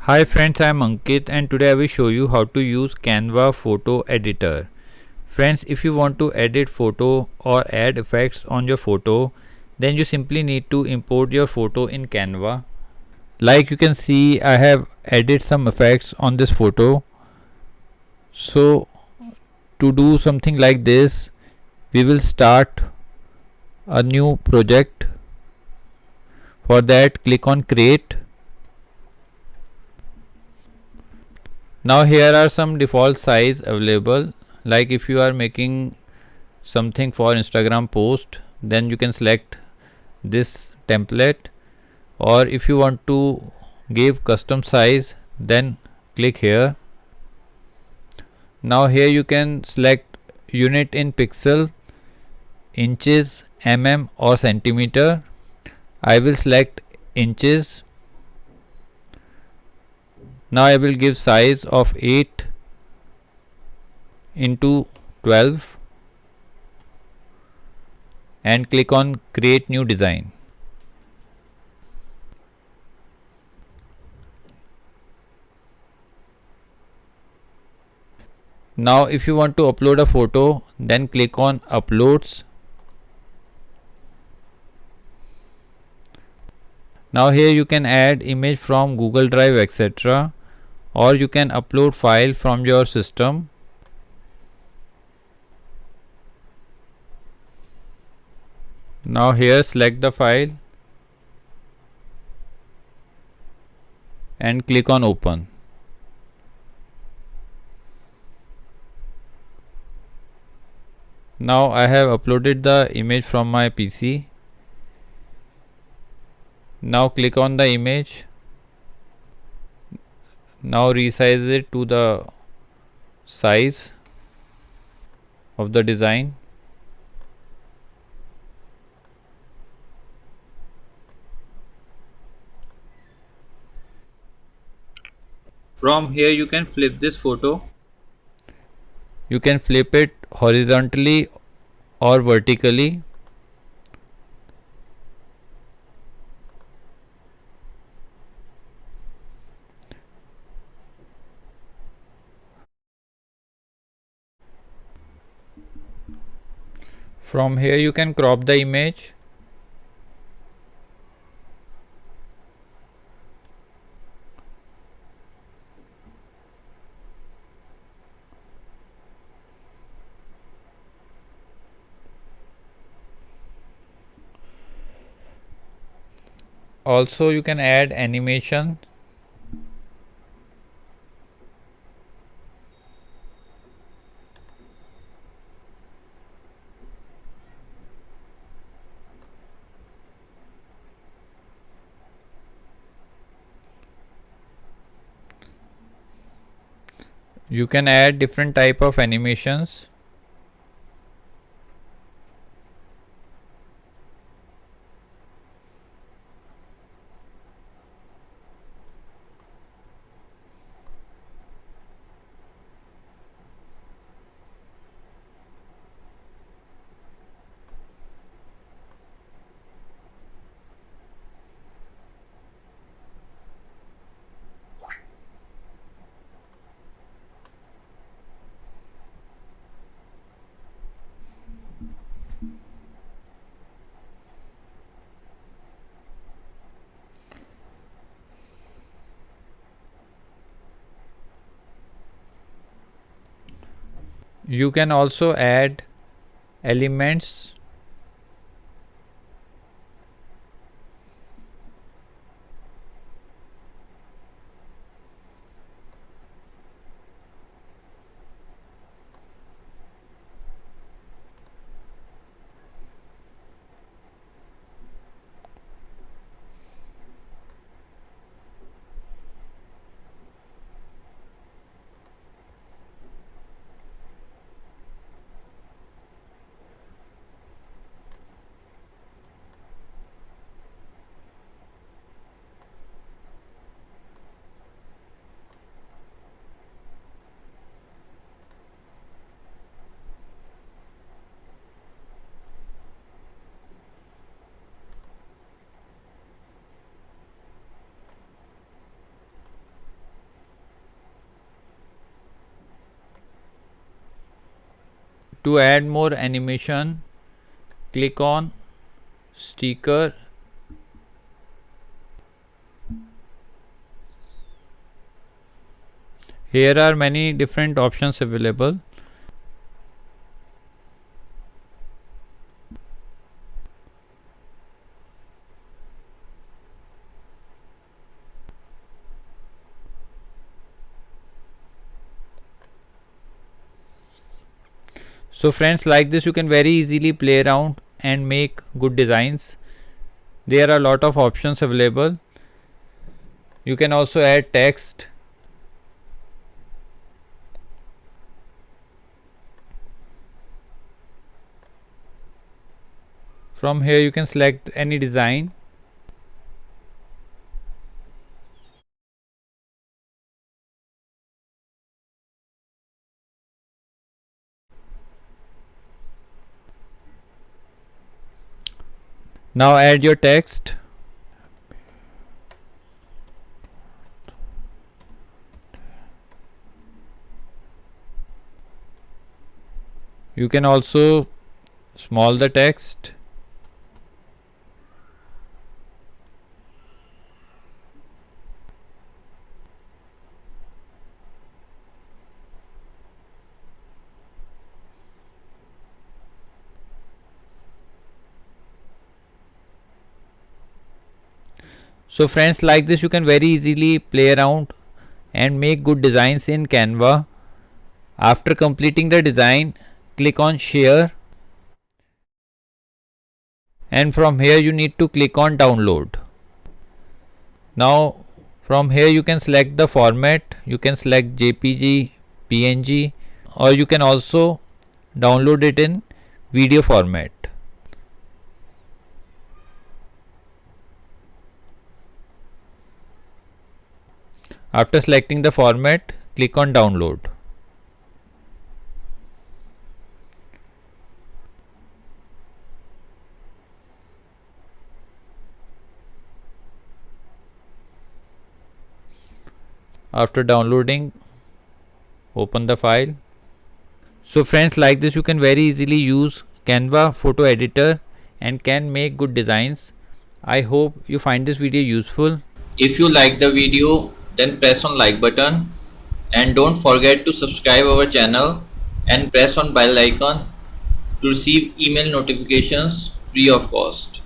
Hi friends, I am Ankit and today I will show you how to use Canva photo editor. Friends, if you want to edit photo or add effects on your photo, then you simply need to import your photo in Canva. Like you can see, I have added some effects on this photo. So to do something like this, we will start a new project. For that, click on create. Now here are some default size available. Like if you are making something for Instagram post, then you can select this template, or if you want to give custom size, then click here. Now here you can select unit in pixel, inches, mm or centimeter. I will select inches. Now I will give size of 8 into 12 and click on create new design. Now if you want to upload a photo, then click on uploads. Now here you can add image from Google Drive, etc., or you can upload file from your system. Now here select the file and click on open. Now I have uploaded the image from my PC. Now click on the image. Now resize it to the size of the design. From here you can flip this photo. You can flip it horizontally or vertically. From here you can crop the image. Also you can add animation. You can add different type of animations. You can also add elements. To add more animation, click on sticker. Here are many different options available. So friends, like this you can very easily play around and make good designs. There are a lot of options available. You can also add text. From here you can select any design. Now add your text. You can also small the text. So friends, like this you can very easily play around and make good designs in Canva. After completing the design, click on share, and from here you need to click on download. Now from here you can select the format. You can select JPG, PNG, or you can also download it in video format. After selecting the format, click on download. After downloading, open the file. So friends, like this you can very easily use Canva photo editor and can make good designs. I hope you find this video useful. If you like the video, then press on like button and don't forget to subscribe our channel and press on bell icon to receive email notifications free of cost.